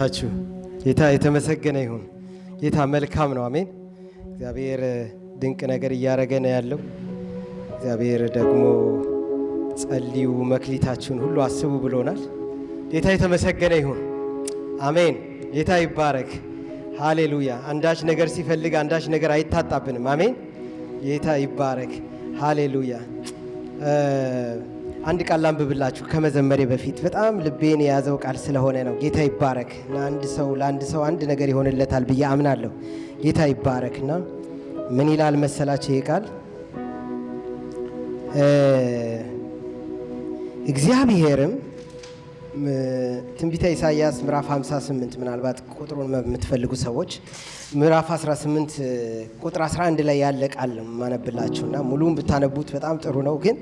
ታችሁ ጌታ የተመሰገነ ይሁን። ጌታ መልካም ነው። አሜን። እግዚአብሔር ድንቅ ነገር እያደረገ ነው ያለው። እግዚአብሔር ደግሞ ጸልዩ፣ መክሊታችሁን ሁሉ አስቡ ብሎናል። ጌታ የተመሰገነ ይሁን። አሜን። ጌታ ይባረክ። ሃሌሉያ። አንዳች ነገር ሲፈልግ አንዳች ነገር አይታጣብንም። አሜን። ጌታ ይባረክ። ሃሌሉያ። አንድ ቃል ላንብብላችሁ ከመዘመሬ በፊት በጣም ልቤን የያዘው ቃል ስለሆነ ነው። ጌታ ይባረክ። ለአንድ ሰው አንድ ነገር ይሆንለታል ብዬ አምናለሁ። ጌታ ይባረክና ምን ይላል መሰላችሁ? ይህ ቃል እግዚአብሔርም ትንቢተ ኢሳይያስ ምዕራፍ 58 ምናልባት ቁጥሩን የምትፈልጉ ሰዎች ምዕራፍ 18 ቁጥር 11 ላይ ያለ ቃል ማነብላችሁና ሙሉውን ብታነቡት በጣም ጥሩ ነው። ግን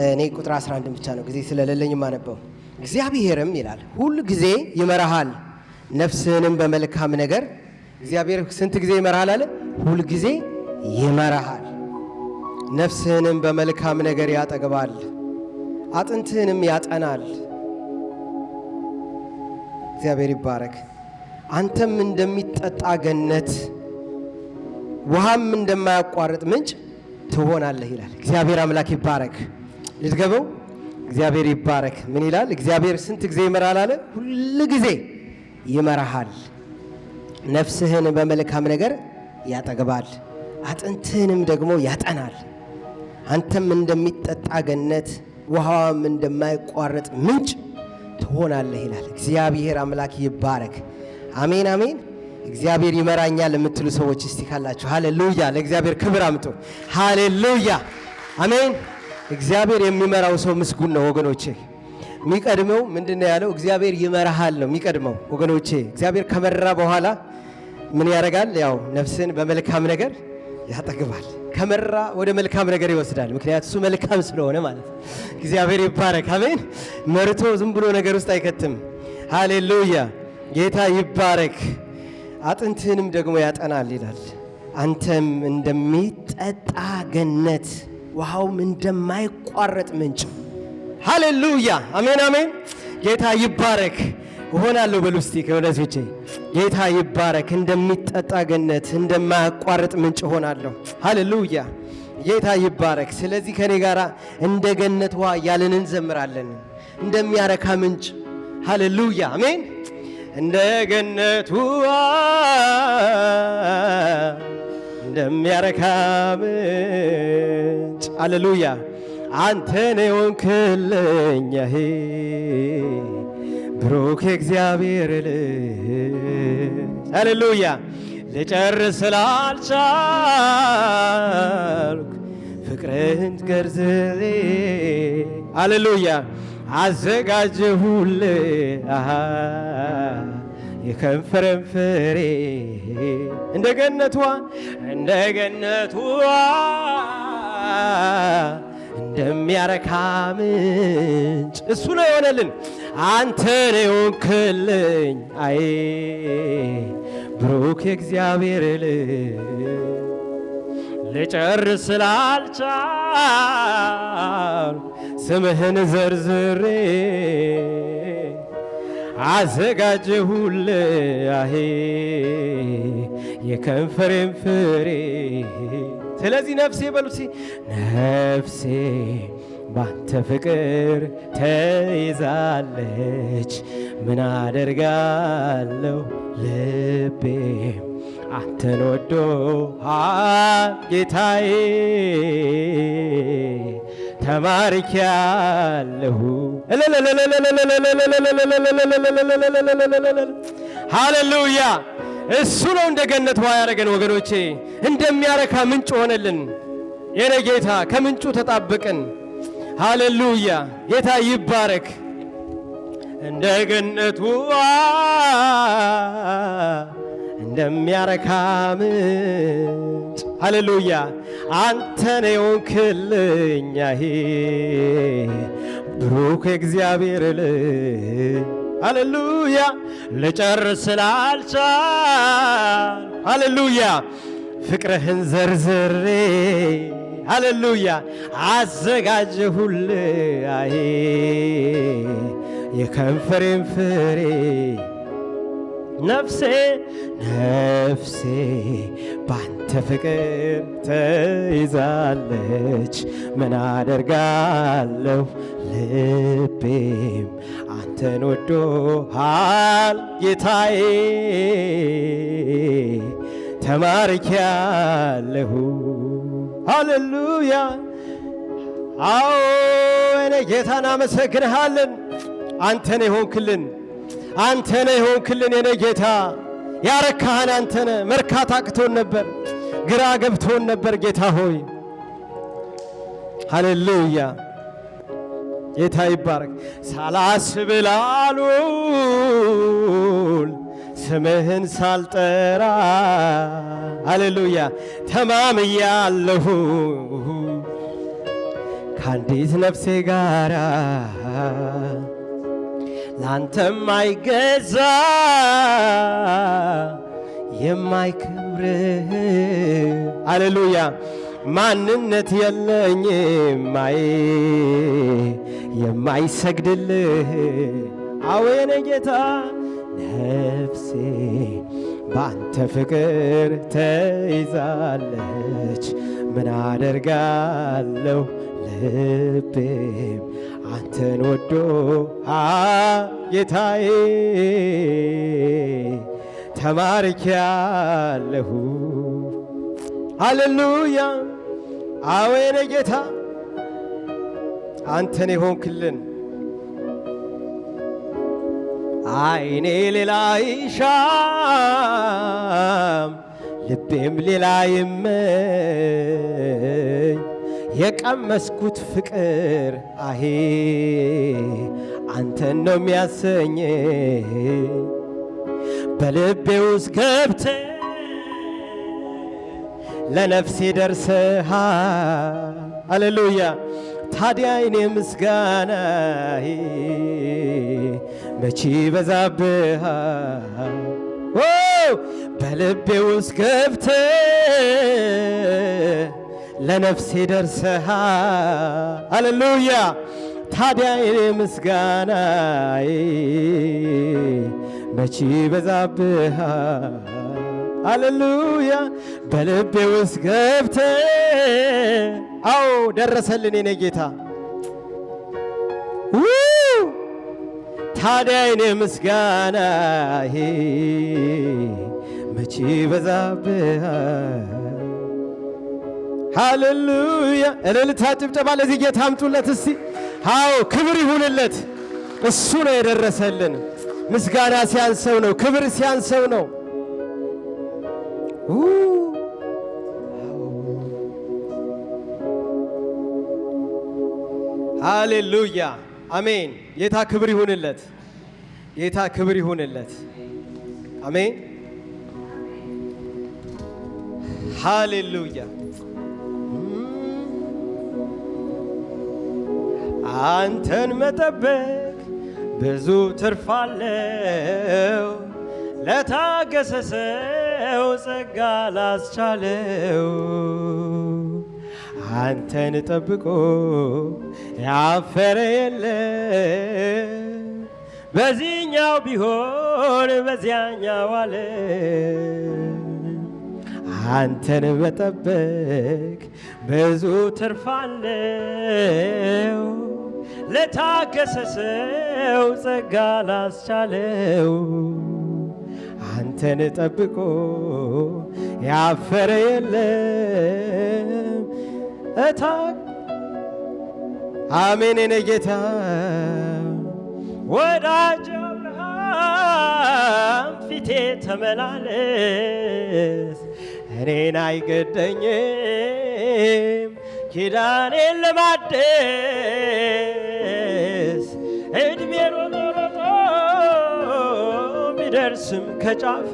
እኔ ቁጥር 11 ብቻ ነው ጊዜ ስለሌለኝ ማነበው። እግዚአብሔርም ይላል ሁል ጊዜ ይመራሃል፣ ነፍስህንም በመልካም ነገር። እግዚአብሔር ስንት ጊዜ ይመራሃል አለ? ሁል ጊዜ ይመራሃል፣ ነፍስህንም በመልካም ነገር ያጠግባል፣ አጥንትህንም ያጠናል። እግዚአብሔር ይባረክ። አንተም እንደሚጠጣ ገነት ውሃም እንደማያቋርጥ ምንጭ ትሆናለህ ይላል። እግዚአብሔር አምላክ ይባረክ። ልትገበው እግዚአብሔር ይባረክ። ምን ይላል? እግዚአብሔር ስንት ጊዜ ይመራል አለ? ሁል ጊዜ ይመራሃል፣ ነፍስህን በመልካም ነገር ያጠግባል፣ አጥንትህንም ደግሞ ያጠናል። አንተም እንደሚጠጣ ገነት ውሃም እንደማይቋርጥ ምንጭ ትሆናለህ ይላል። እግዚአብሔር አምላክ ይባረክ። አሜን አሜን። እግዚአብሔር ይመራኛል የምትሉ ሰዎች እስቲ ካላችሁ ሃሌሉያ፣ ለእግዚአብሔር ክብር አምጡ። ሃሌሉያ አሜን። እግዚአብሔር የሚመራው ሰው ምስጉን ነው ወገኖቼ። የሚቀድመው ምንድነው ያለው? እግዚአብሔር ይመራሃል ነው የሚቀድመው ወገኖቼ። እግዚአብሔር ከመራ በኋላ ምን ያደርጋል? ያው ነፍስን በመልካም ነገር ያጠግባል። ከመራ ወደ መልካም ነገር ይወስዳል። ምክንያቱ እሱ መልካም ስለሆነ ማለት ነው። እግዚአብሔር ይባረክ። አሜን። መርቶ ዝም ብሎ ነገር ውስጥ አይከትም። ሃሌሉያ። ጌታ ይባረክ። አጥንትህንም ደግሞ ያጠናል ይላል። አንተም እንደሚጠጣ ገነት ውሃውም እንደማይቋረጥ ምንጭ። ሃሌሉያ አሜን አሜን። ጌታ ይባረክ። እሆናለሁ በሉ እስቲ ከወዳጆቼ። ጌታ ይባረክ። እንደሚጠጣ ገነት እንደማያቋርጥ ምንጭ እሆናለሁ። ሃሌሉያ ጌታ ይባረክ። ስለዚህ ከኔ ጋር እንደ ገነት ውሃ እያልን እንዘምራለን። እንደሚያረካ ምንጭ። ሃሌሉያ አሜን። እንደ ገነት ውሃ እንደሚያረካ ምንጭ። ሃሌሉያ አንተን የሆንክልኝ ብሩክ እግዚአብሔር ልጅ። ሃሌሉያ ልጨርስ ስላልቻልኩ ፍቅርህን ገርዝሬ ሃሌሉያ አዘጋጀሁልህ የከንፈሬን ፍሬ እንደ ገነት ውሃ እንደሚያረካ ምንጭ። እሱ ነው የሆነልን። አንተ ነው የሆንክልኝ ብሩክ እግዚአብሔር ልጅ። ልጨርስ ስላልቻልኩ ስምህን ዘርዝሬ አዘጋጀሁልህ የከንፈሬን ፍሬ። ስለዚህ ነፍሴ በሉት፣ ነፍሴ ባንተ ፍቅር ተይዛለች። ምን አደርጋለሁ ልቤ አንተን ወዶሃል ጌታዬ። ተማርኪያለሁ። ሃሌሉያ እሱ ነው እንደ ገነት ውሃ ያደረገን ወገኖቼ። እንደሚያረካ ምንጭ ሆነልን። የኔ ጌታ ከምንጩ ተጣበቅን። ሃሌሉያ ጌታ ይባረክ። እንደ ገነት ውሃ እንደሚያረካ ምንጭ። ሃሌሉያ አንተ ነው የሆንክልኝ ብሩክ እግዚአብሔር ልጅ። ሃሌሉያ ልጨርስ ስላልቻልኩ ሃሌሉያ ፍቅርህን ዘርዝሬ ሃሌሉያ አዘጋጀሁልህ። የከንፈሬን ፍሬ ነፍሴ ባንተ ፍቅር ተይዛለች። ምን አደርጋለሁ ልቤም አንተን ወዶሃል ጌታዬ ተማርኪያለሁ። ሃሌሉያ አዎ እኔ ጌታን አመሰግንሃለን። አንተን የሆንክልን የኔ ጌታ ያረካህን አንተነ። መርካት አቅቶን ነበር፣ ግራ ገብቶን ነበር ጌታ ሆይ ሃሌሉያ ጌታ ይባረክ። ሳላስብ ላልውል ስምህን ሳልጠራ ሃሌሉያ ተማምያለሁ ከአንዲት ነፍሴ ጋራ ላንተም አይገዛ የማይክብርህ ሃሌሉያ ማንነት የለኝም የማይሰግድልህ አወኔ ጌታ ነፍሴ በአንተ ፍቅር ተይዛለች። ምን አደርጋለሁ ልቤም አንተን ወዶ ጌታዬ ተማርኪያለሁ። ሃሌሉያ አወኔ ጌታ አንተን የሆንክልን አይኔ ሌላ ይሻም ልቤም ሌላ ይመኝ የቀመስኩት ፍቅር አንተን ነው የሚያሰኝ በልቤ ውስጥ ገብተ ለነፍሴ ደርሰሃል። ሃሌሉያ ታዲያ እኔ ምስጋና መቼ በዛብሃል። በልቤ ውስጥ ገብተ ለነፍሴ ደርሰሃል። ሃሌሉያ ታዲያ እኔ ምስጋና መቼ በዛብሃል። ሃሌሉያ በልቤ ውስጥ ገብተ አዎ ደረሰልን የኔ ጌታ ታዲያ እኔ ምስጋና መቼ በዛብሃል። ሃሌሉያ እልልታ ጭብጨባ ለዚህ ጌታ አምጡለት እስቲ። አዎ ክብር ይሁንለት። እሱ ነው የደረሰልን። ምስጋና ሲያንሰው ነው፣ ክብር ሲያንሰው ነው። ሃሌሉያ አሜን። ጌታ ክብር ይሁንለት። ጌታ ክብር ይሁንለት። አሜን ሃሌሉያ። አንተን መጠበቅ ብዙ ትርፍ አለው፣ ለታገሰ ሰው ጸጋ ላስቻለው። አንተን ጠብቆ ያፈረ የለም፣ በዚህኛው ቢሆን በዚያኛው አለ። አንተን መጠበቅ ብዙ ትርፍ አለው፣ ለታገሰ ሰው ጸጋ ላስቻለው። አንተን ጠብቆ ያፈረ የለም። አሜን የኔ ጌታ ወዳጅ አብርሃም ፊቴ ተመላለስ፣ እኔን አይገደኝም ኪዳኔን ለማደስ። እድሜ ሮጦ ሮጦ ቢደርስም ከጫፍ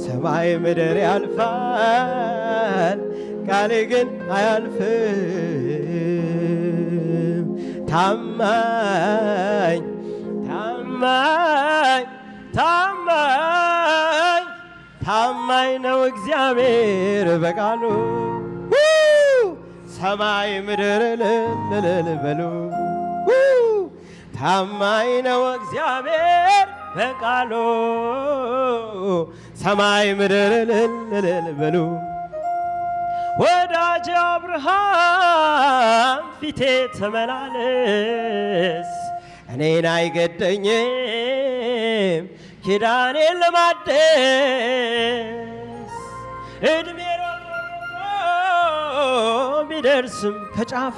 ሰማይ ምድር ያልፋል ቃሌ ግን አያልፍም። ታማኝ ታማኝ ታማኝ ታማኝ ነው እግዚአብሔር በቃሉ። ሰማይ ምድር እልል በሉ። ታማኝ ነው እግዚአብሔር በቃሉ ሰማይ ምድር እልል በሉ። ወዳጄ አብርሃም ፊቴ ተመላለስ፣ እኔን አይገደኝም ኪዳኔን ለማደስ። እድሜ ቢደርስም ከጫፍ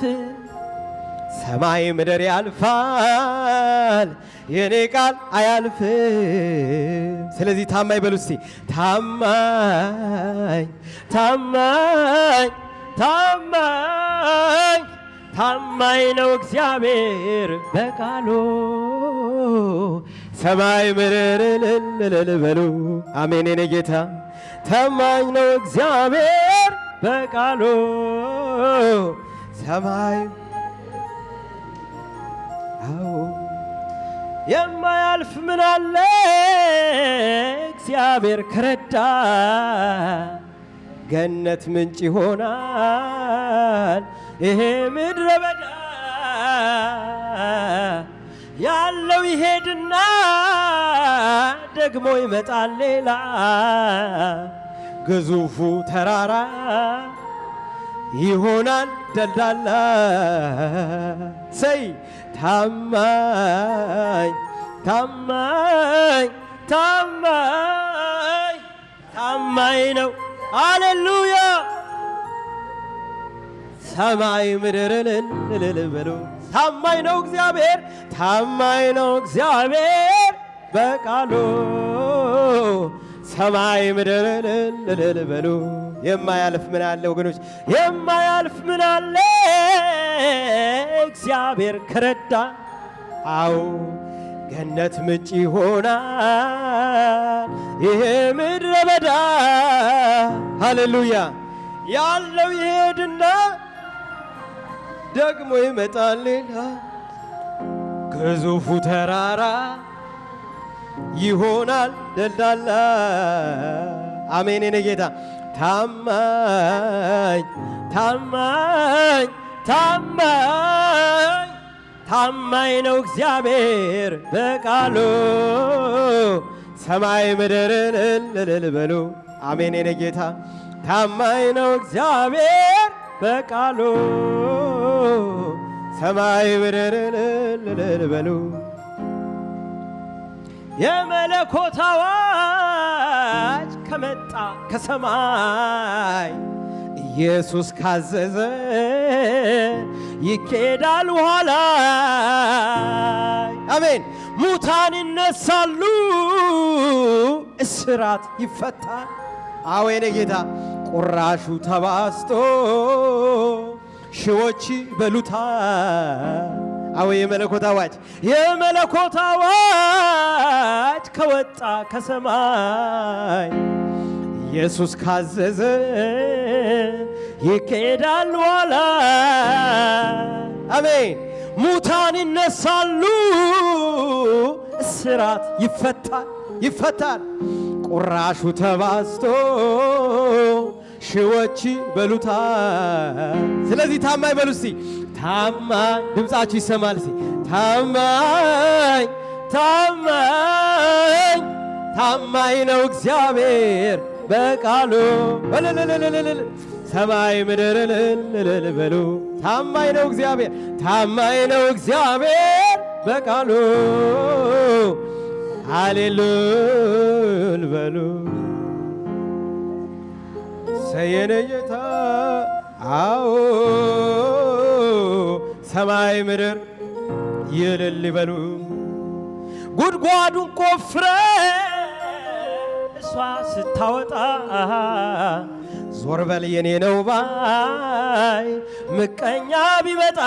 ሰማይ ምድር ያልፋል የኔ ቃል አያልፍም። ስለዚህ ታማኝ በሉ እስቲ ታማኝ ታማኝ ታማኝ ታማኝ ነው እግዚአብሔር በቃሉ ሰማይ ምድር እልል በሉ። አሜን የኔ ጌታ ታማኝ ነው እግዚአብሔር በቃሉ ሰማይ የማያልፍ ምን አለ እግዚአብሔር ከረዳ ገነት ምንጭ ይሆናል ይሄ ምድረ በዳ። ያለው ይሄድና ደግሞ ይመጣል ሌላ ግዙፉ ተራራ ይሆናል ደልዳላ። ሰይ ታማኝ ታማኝ ታማኝ ታማኝ ነው። አሌሉያ ሰማይ ምድር እልል በሉ። ታማኝ ነው እግዚአብሔር ታማኝ ነው እግዚአብሔር በቃሉ ሰማይ ምድር እልል በሉ። የማያልፍ ምን አለ ወገኖች? የማያልፍ ምን አለ እግዚአብሔር ከረዳ? አዎ ገነት ምንጭ ይሆናል ይሄ ምድረ በዳ። ሃሌሉያ ያለው ይሄድና ደግሞ ይመጣል ሌላ ግዙፉ ተራራ ይሆናል ደልዳላ። አሜን የኔ ጌታ ታማኝ ታማኝ ታማኝ ታማኝ ነው እግዚአብሔር በቃሉ ሰማይ ምድር እልል በሉ። አሜን የኔ ጌታ ታማኝ ነው እግዚአብሔር በቃሉ ሰማይ ምድር እልል በሉ። የመለኮት አዋጅ ከመጣ ከሰማይ ኢየሱስ ካዘዘ ይኬዳል ኋላ። አሜን ሙታን ይነሳሉ እስራት ይፈታል። አዎ የኔ ጌታ ቁራሹ ተባስቶ ሺዎች በሉታል። አዎ የመለኮት አዋጅ የመለኮት አዋጅ ከወጣ ከሰማይ ኢየሱስ ካዘዘ ይኬዳል ኋላ። አሜን ሙታን ይነሳሉ እስራት ይፈታል ይፈታል። ቁራሹ ተባስቶ ሺዎች በሉታል። ስለዚህ ታማኝ በሉ እስቲ ታማኝ ድምፃችሁ ይሰማል እስቲ ታማኝ ታማኝ ታማኝ ነው እግዚአብሔር በቃሉ ሰማይ ምድር እልል በሉ። ታማኝ ነው እግዚአብሔር ታማኝ ነው እግዚአብሔር በቃሉ ሃሌሉያ በሉ። ሰየነ ጌታ አዎ ሰማይ ምድር ይልል በሉ። ጉድጓዱን ቆፍረ እሷ ስታወጣ ዞር በል የኔ ነው ባይ ምቀኛ ቢመጣ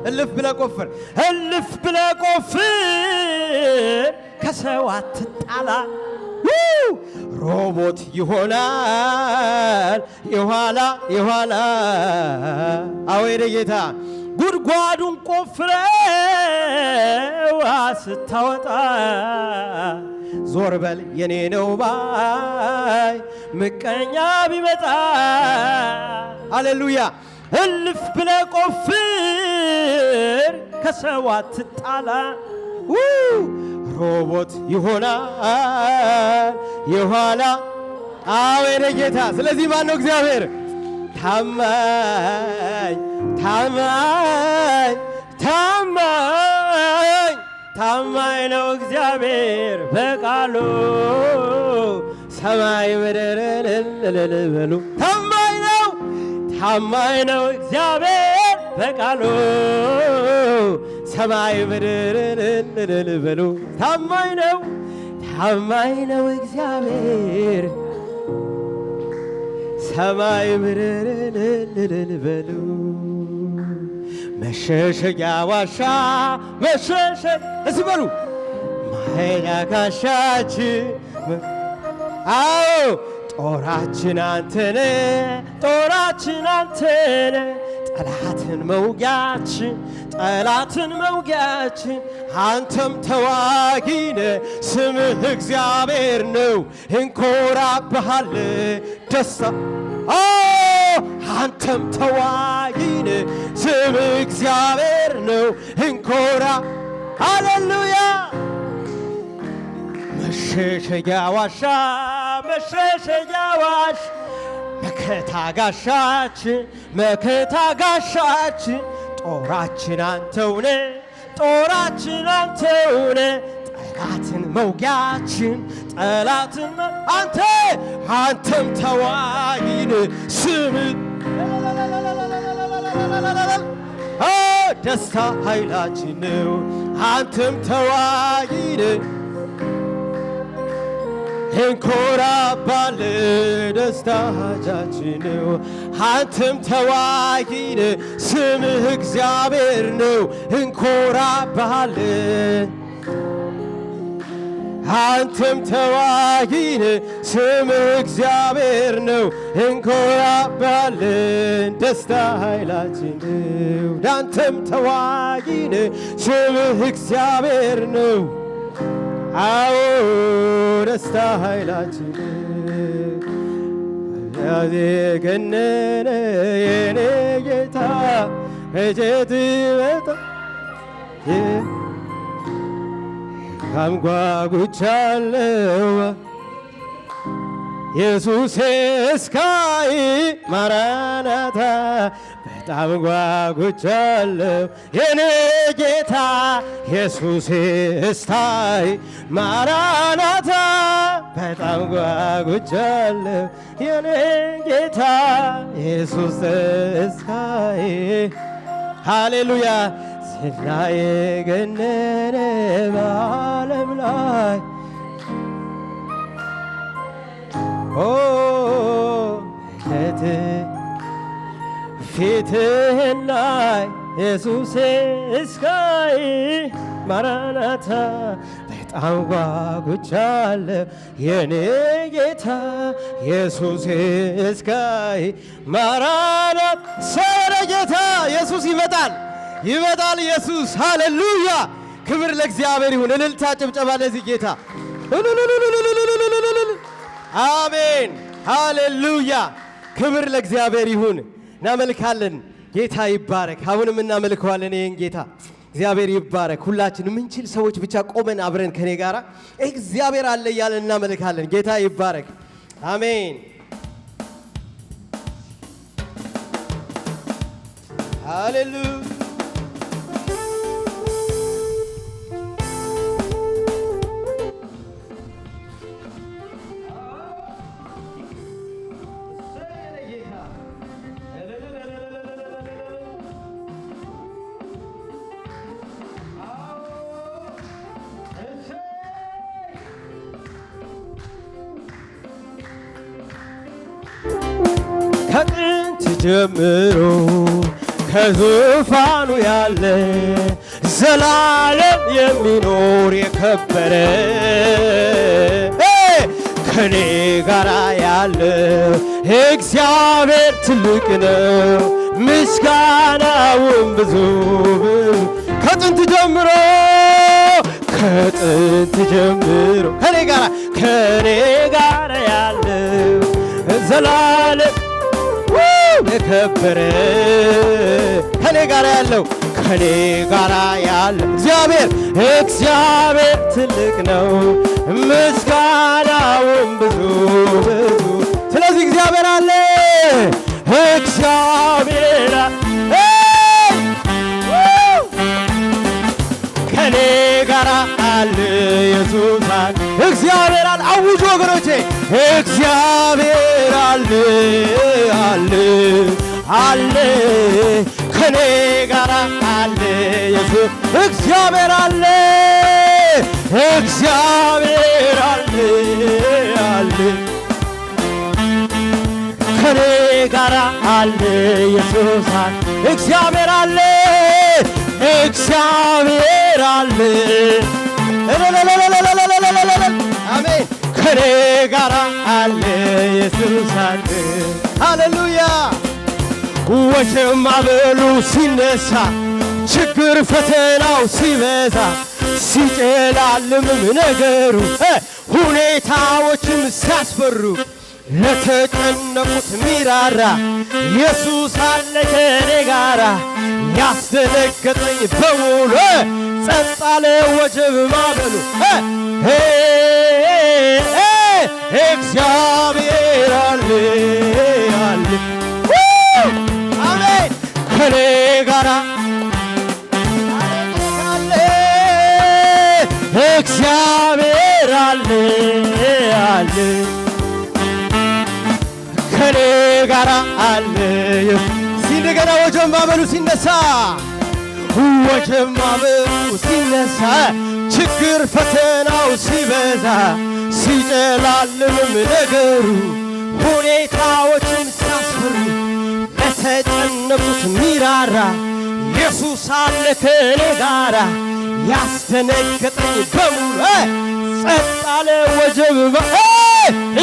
እልፍ ብለ ቆፍር እልፍ ብለ ቆፍር ከሰው አትጣላ። ሮቦት ይሆናል የኋላ የኋላ። አዎ የኔ ጌታ ጉድጓዱን ቆፍረው ስታወጣ ዞር በል የኔ ነው ባይ ምቀኛ ቢመጣ። ሃሌሉያ እልፍ ብለ ቆፍር ከሰው አትጣላ። ሮቦት ይሆናል የኋላ አወረ ጌታ። ስለዚህ ማን ነው እግዚአብሔር? ታማኝ ታማኝ ታማኝ ታማኝ ነው እግዚአብሔር በቃሉ ሰማይ ምድርን እልል በሉ። ታማኝ ነው እግዚአብሔር በቃሉ ሰማይ ምድርን እልል በሉ። ታማኝ ነው እግዚአብሔር ሰማይ ምድርን እልል በሉ። መሸሸጊያ ዋሻ እስበሉ ማሄዳ ጋሻችን አዎ ጦራችን አንተነ ጠላትን መውጊያችን አንተም ተዋጊነ ስምህ እግዚአብሔር ነው እንኮራብሃል ደስታ አንተም ተዋጊነ ስምህ እግዚአብሔር ነው እንኮራ ሃሌሉያ መሸሸጊያ ዋሻ መከታ ጋሻችን ጦራችን አንተውነ ጠላትን መውጊያችን አንተም ተዋጊነ ስምህ ደስታ ኃይላችን ነው አንተም ተዋጊነ እንኮራባለ ደስታ ኃይላችን ነው አንተም ተዋጊነ ስምህ እግዚአብሔር ነው እንኮራባለ አንተም ተዋጊነ ስምህ እግዚአብሔር ነው እንኮራባለን ደስታ ኃይላችን ነው አንተም ተዋጊነ ስምህ እግዚአብሔር ነው አዎ ደስታ ኃይላችን ያዘገነነ የኔ ጌታ እጀት መጣ ካምጓጉቻለው ኢየሱስ እስካይ ማራናታ በጣም ጓጉቻለው የኔ ጌታ ኢየሱስ እስታይ ማራናታ በጣም ጓጉቻለው የኔ ጌታ ኢየሱስ እስካይ ሃሌሉያ ስራዬ ገነነ በዓለም ላይ ፊትህን ላይ ኢየሱሴ እስካይ ማራናታ በጣም ጓጉቻለሁ የኔ ጌታ ኢየሱሴ እስካይ ማራናታ ሰረ ጌታ ኢየሱስ ይመጣል ኢየሱስ ሃሌሉያ ክብር ለእግዚአብሔር ይሁን እልልታ ጭብጨባ ለዚህ ጌታ አሜን ሃሌሉያ ክብር ለእግዚአብሔር ይሁን እናመልካለን ጌታ ይባረክ አሁንም እናመልከዋለን ይህን ጌታ እግዚአብሔር ይባረክ ሁላችን ምንችል ሰዎች ብቻ ቆመን አብረን ከኔ ጋራ እግዚአብሔር አለ እያለን እናመልካለን ጌታ ይባረክ አሜን ሃሌሉያ ከጥንት ጀምሮ ከዙፋኑ ያለ ዘላለም የሚኖር የከበረ ከኔ ጋር ያለ እግዚአብሔር ትልቅ ነው ምስጋናውም ብዙ ከጥንት ጀምሮ ከኔ ጋር ያለው ዘላለም የከበረ ከኔ ጋር ያለው ከኔ ጋራ ያለ እግዚአብሔር ትልቅ ነው፣ ምስጋናውም ብዙ ብዙ። ስለዚህ እግዚአብሔር አለ፣ እግዚአብሔር ከኔ ጋራ አለ፣ ኢየሱስ አለ፣ እግዚአብሔር አለ። አውጁ ወገኖቼ፣ እግዚአብሔር አለ አለ አለ ከኔ ጋራ አለ ኢየሱስ። እግዚአብሔር አለ፣ እግዚአብሔር አለ አለ ከኔ ጋራ አለ ኢየሱስ አለ፣ እግዚአብሔር አለ፣ እግዚአብሔር አለ። አሜን። ከኔ ጋራ አለ ኢየሱስ አለ። ሃሌሉያ። ወጀብ ማዕበሉ ሲነሳ፣ ችግር ፈተናው ሲበዛ፣ ሲጨላልምም ነገሩ፣ ሁኔታዎችም ሲያስፈሩ፣ ለተጨነቁት ሚራራ ኢየሱስ አለ ከኔ ጋራ። ያስደነገጠኝ በሙሉ ጸጥ አለ ወጀብ ማዕበሉ። እግዚአብሔር አለ አለ አሜን ከኔ ጋራ አለ፣ እግዚአብሔር አለ አለ ከኔ ጋራ አለ። እንደገና ወጀብ ማዕበሉ ሲነሳ፣ ወጀብ ማዕበሉ ሲነሳ፣ ችግር ፈተናው ሲበዛ፣ ሲጨላልምም ነገሩ፣ ሁኔታዎችም ሲያስፈሩ፣ ለተጨነቁት ሚራራ ኢየሱስ አለ ከኔ ጋራ። ያስደነገጠኝ በሙሉ ጸጥ አለ ወጀብ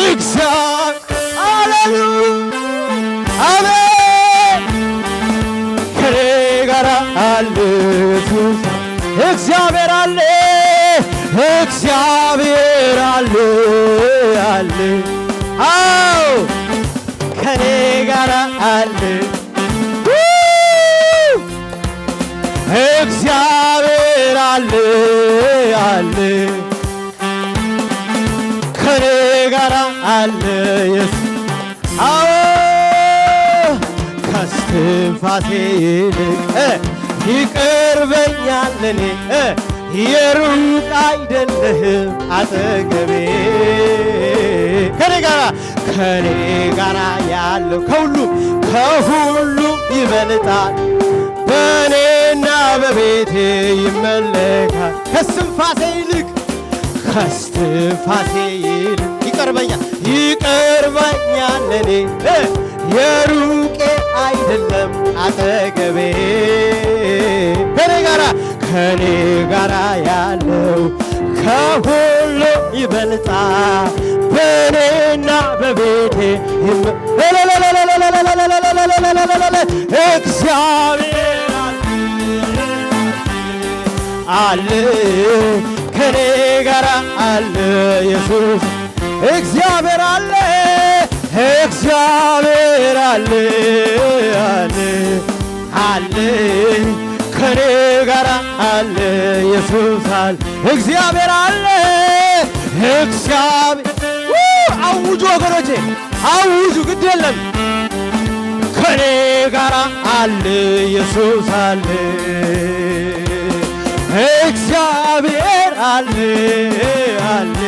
እግዚአብሔር አሜን ከኔ ጋራ አለ ኢየሱስ። እግዚአብሔር አለ፣ እግዚአብሔር አለ አለ አዎ ከኔ ጋራ አለ፣ እግዚአብሔር አለ አለ ከኔ ጋራ አለ ኢየሱስ። አዎ ከስትንፋሴ ይልቅ ይቀርበኛል ለኔ፣ የሩቅ አይደለህም አጠገቤ። ከኔ ጋራ ያለው ከሁሉም ይበልጣል፣ በእኔና በቤቴ ይመለካል። ከስትንፋሴ ይልቅ ይቀርበኛል ለኔ፣ የሩቄ አይደለም አጠገቤ። ከኔ ጋራ ያለው ከሁሉ ይበልጣል፣ በእኔና በቤቴ እግዚአብሔር አለ ከኔ ጋራ አለ ኢየሱስ። እግዚአብሔር አለ፣ እግዚአብሔር አለ አለ አለ ከኔ ጋራ አለ ኢየሱስ አለ። እግዚአብሔር አለ፣ እግዚአብሔር አውጁ ወገኖቼ አውጁ፣ ግድ የለም ከኔ ጋራ አለ ኢየሱስ አለ፣ እግዚአብሔር አለ አለ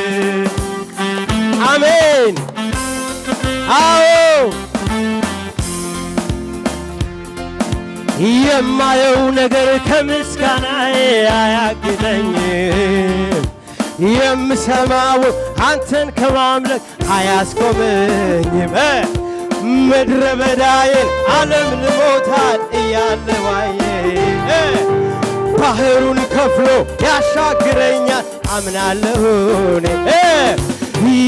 አሜን። አዎ የማየው ነገር ከምስጋናዬ አያግደኝም፣ የምሰማው አንተን ከማምለክ አያስቆመኝም። ምድረ በዳዬን ዓለም ልሞታል እያለ ዋዬ ባህሩን ከፍሎ ያሻግረኛል አምናለሁ እኔ።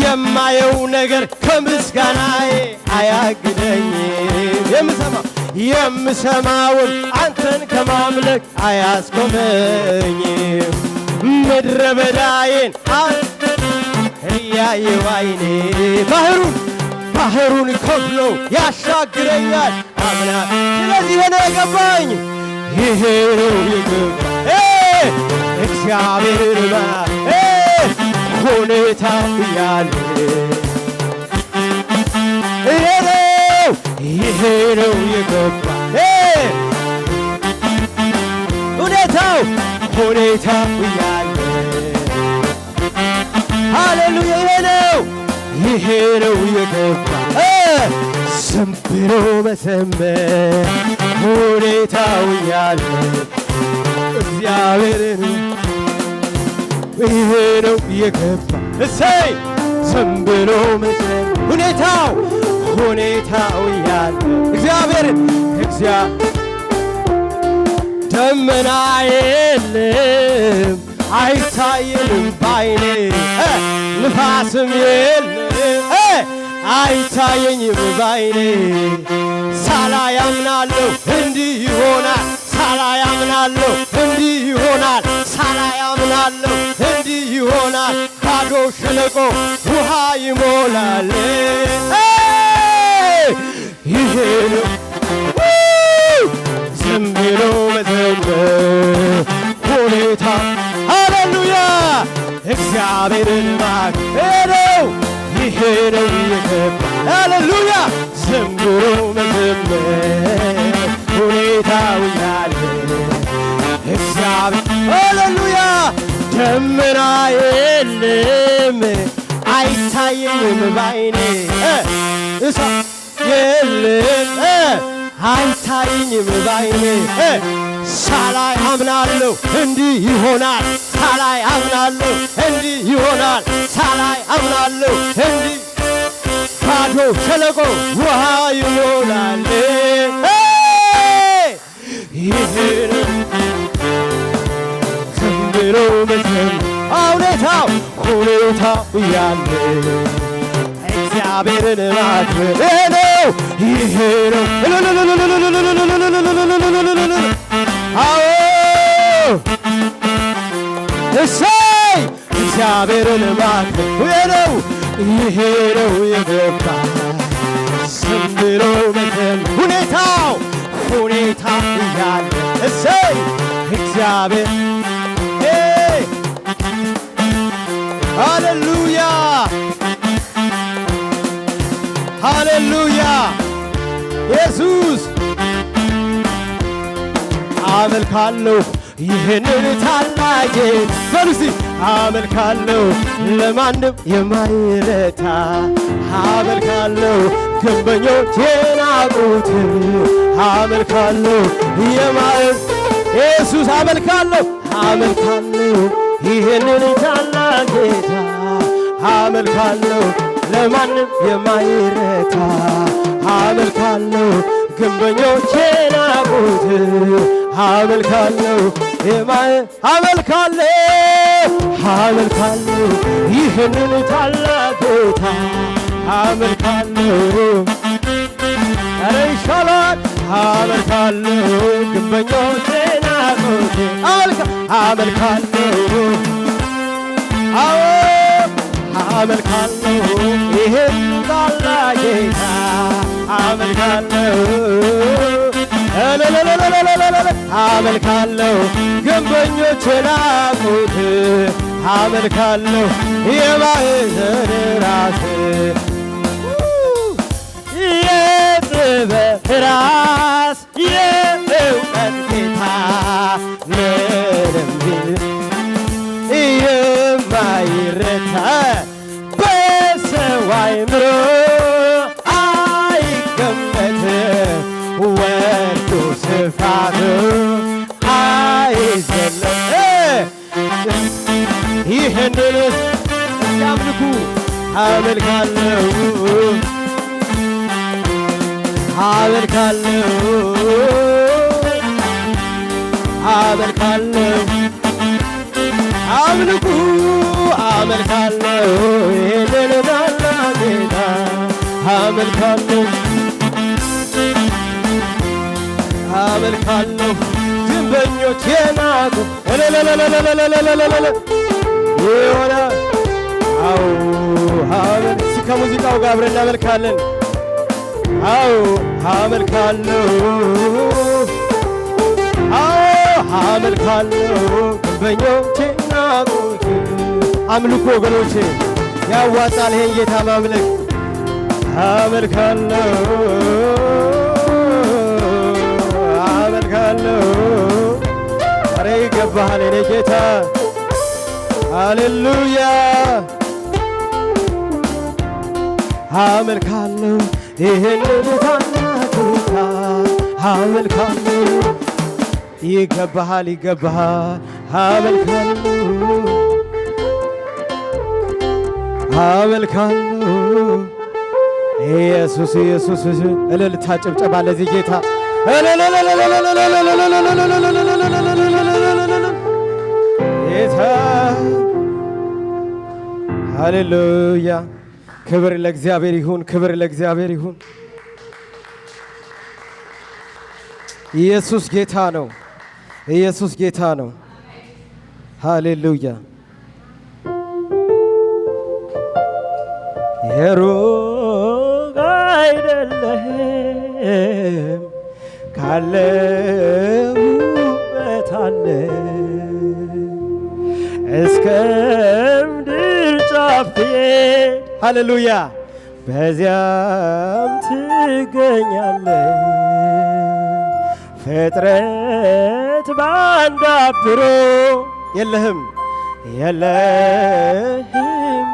የማየው ነገር ከምስጋናዬ አያግደኝም፣ የምሰማውን አንተን ከማምለክ አያስቆመኝም። ምድረ በዳዬን እያየሁ ዓይኔ ባህሩን ከፍሎ ያሻግረኛል አምና። ስለዚህ ነው የገባኝ ይሄ ነው የገባ እግዚአብሔር ሁኔታ ያለ ይሄ ነው የገባ ሁኔታው ያለ ሃሌሉያ ይሄ ነው የገባ ዝም ብሎ መዘመር ሁኔታው ያለ እግዚአብሔርን ይሄ ነው የገባ እሰይ ዝም ብሎ መዘመር ሁኔታው ያለ እግዚአብሔርን ደመና የለም አይታየንም ባይኔ ንፋስም የለም አይታየኝም ባይኔ ሳላይ አምናለሁ እንዲህ ይሆናል ሳላይ አምናለሁ እንዲህ ይሆናል ሳላይ አምናለሁ እንዲህ ይሆናል ባዶ ሸለቆ ውሃ ይሞላል ይሄ ነው ዝም ብሎ መዘመር ሁኔታ ሃሌሉያ እግዚአብሔርን ማክበር ይሄ ነው የገባ ሃሌሉያ ዝም ብሎ መዘመር ሁኔታው ያለ እግዚአብሔር ሃሌሉያ ደመና የለም አይታየኝም ባይኔ እሳት የለም አይታየኝም ባይኔ ሳላይ አምናለሁ እንዲህ ይሆናል ሳላይ አምናለሁ እንዲህ ይሆናል ሳላይ አምናለሁ እንዲህ ባዶ ሸለቆ ውሃ ይሞላል ይሄ ዝም ብሎ መዘመር ሁኔታው ያለ እግዚአብሔርን ማክበር ነው ይሄ ነው አዎ እሰይ እግዚአብሔርን ማክበር ነው ይሄ ነው የገባ ዝም ብሎ መዘመር ሁኔታ ያለ እሰይ እግዚአብሔር ሃሌሉያ ሃሌሉያ ኢየሱስ አመልካለሁ ይህንን ታላቅ ፈርሲ አመልካለሁ ለማንም የማይረታ አመልካለሁ ግንበኞች የናቁት አመልካለሁ ኢየሱስ አመልካለሁ ይህንን ታላቅ ጌታ አመልካለሁ ለማንም የማይረታ አመልካለሁ ግንበኞች የናቁት አመልካለሁ አመልካለሁ ይህንን ታላቅ ጌታ አመልካለሁ ኧረ ይሻላል አመልካለሁ ግንበኞች የናቁት አመልካለሁ አዎ አመልካለሁ ይህን ታላቅ ጌታ አመልካለሁ አመልካለሁ ግንበኞች የናቁት አመልካለሁ የማዕዘን ራስ የጥበብ ራስ የእውቀት ጌታ ምንም ቢል የማይረታ በሰው አእምሮ አይገመትም ወርዱ ስፋቱ አይዘለም ይህንን ያምልኩ አመልካለሁ አምልኩ አመልካለሁ ይህንን ታላቅ ጌታ አመልካለሁ ግንበኞች የናቁ የሆነ አዎ ከሙዚቃው ጋር አብረን እናመልካለን አዎ አመልካለሁ አመልካለሁ ግንበኞቼን ናቁት። አምልኮ ወገኖቼ ያዋጣል ይሄን ጌታ ማምለክ። አመልካለሁ አመልካለሁ ኧረ ይገባሃል የኔ ጌታ ሃሌሉያ። አመልካለሁ ይህንን ታላቅ ጌታ አመልካለሁ ይገባሃል ይገባሃል አመልካለሁ አመልካለሁ ኢየሱስ ኢየሱስ እልልታ ጭብጨባ ለዚህ ጌታ ጌታ ሃሌሉያ። ክብር ለእግዚአብሔር ይሁን፣ ክብር ለእግዚአብሔር ይሁን። ኢየሱስ ጌታ ነው፣ ኢየሱስ ጌታ ነው። ሃሌሉያ። የሩቅ አይደለህም ካለሁበት አለ እስከ ምድር ጫፍ ሃሌሉያ በዚያም ትገኛለህ። ፍጥረት ባንድ አብሮ የለህም የለህም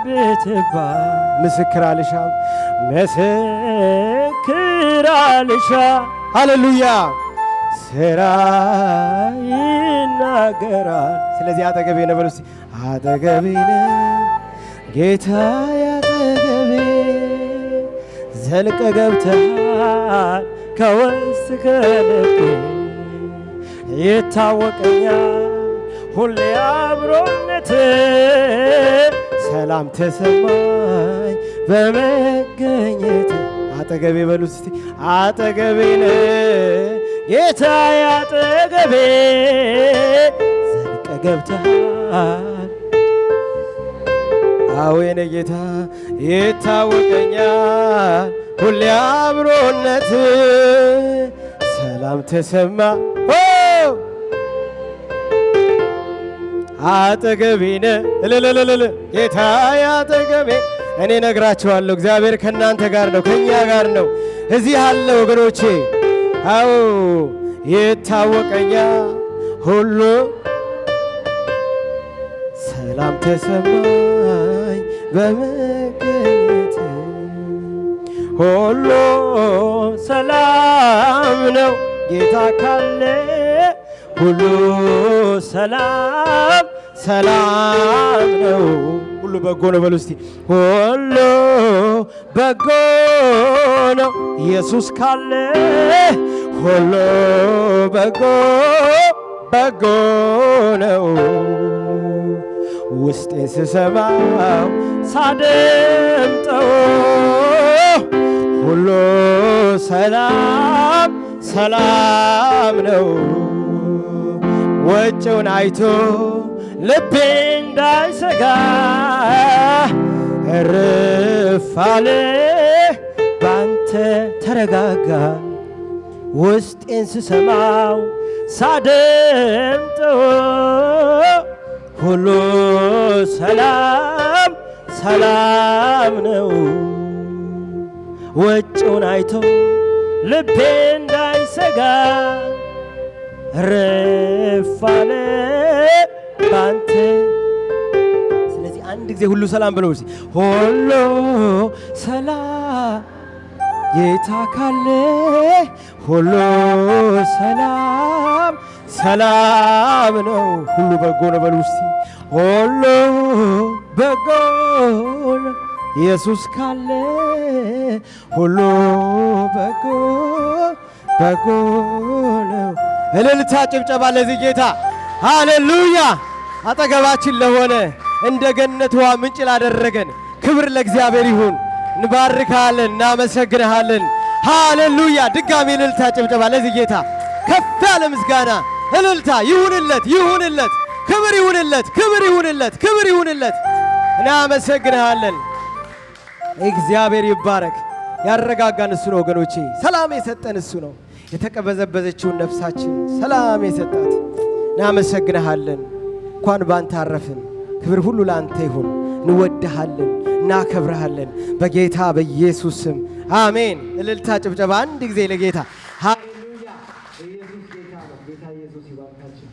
ብትባል ምስክር አልሻም ምስክር አልሻ ሃሌሉያ ስራ ይናገራል። ስለዚህ አጠገቤ ነው በሉ እስቲ አጠገቤ ነው ጌታ አጠገቤ ዘልቀ ገብተሃል ከውስጥ ከልቤ ይታወቀኛል ሁሌ አብሮነት ሰላም ተሰማኝ በመገኘት አጠገቤ በሉ እስቲ አጠገቤ ነው ጌታ አጠገቤ ዘልቀ ገብተሃል አዎ የኔ ጌታ ይታወቀኛል ሁሌ አብሮነት ሰላም ተሰማ አጠገቤ ነህ ጌታ አጠገቤ። እኔ ነግራችኋለሁ እግዚአብሔር ከእናንተ ጋር ነው፣ ከእኛ ጋር ነው። እዚህ አለ ወገኖቼ። አዎ ይታወቀኛል ሁሉ ሰላም ተሰማኝ በመገኘት ሁሉ ሰላም ነው ጌታ ካለ ሁሉ ሰላም ሰላም ነው። ሁሉ በጎ ነው በሉ እስቲ ሁሉ በጎ ነው ኢየሱስ ካለ ሁሉ በጎ በጎ ነው። ውስጤን ስሰማው ሳደምጠው ሁሉ ሰላም ሰላም ነው። ወጪውን አይቶ ልቤ እንዳይሰጋ እርፍ አለ ባንተ ተረጋጋ። ውስጤን ስሰማው ሳደምጠው ሁሉ ሰላም ሰላም ነው። ወጪውን አይቶ ልቤ እንዳይሰጋ እረፍ አለ ባንተ። ስለዚህ አንድ ጊዜ ሁሉ ሰላም ብለው እስቲ ሁሉ ሰላም ጌታ ካለ ሁሉ ሰላም ሰላም ነው። ሁሉ በጎ ነው በሉ እስቲ ሁሉ በጎ ነው ኢየሱስ ካለ ሁሉ በጎ በጎ ነው። እልልታ ጭብጨባ ለዚህ ጌታ ሃሌሉያ። አጠገባችን ለሆነ እንደ ገነት ውሃ ምንጭ ላደረገን ክብር ለእግዚአብሔር ይሁን። እንባርካለን፣ እናመሰግንሃለን። ሃሌሉያ። ድጋሚ እልልታ ጭብጨባ ለዚህ ጌታ ከፍ ያለ ምስጋና እልልታ ይሁንለት፣ ይሁንለት፣ ክብር ይሁንለት፣ ክብር ይሁንለት፣ ክብር ይሁንለት። እናመሰግንሃለን። እግዚአብሔር ይባረክ። ያረጋጋን እሱ ነው ወገኖቼ። ሰላም የሰጠን እሱ ነው። የተቀበዘበዘችውን ነፍሳችን ሰላም የሰጣት እናመሰግንሃለን። እንኳን ባንተ አረፍን። ክብር ሁሉ ላንተ ይሁን። እንወድሃለን፣ እናከብርሃለን በጌታ በኢየሱስ ስም አሜን። እልልታ ጭብጨባ አንድ ጊዜ ለጌታ ሃሌሉያ። ኢየሱስ ጌታ ነው። ጌታ ኢየሱስ ይባርካችሁ።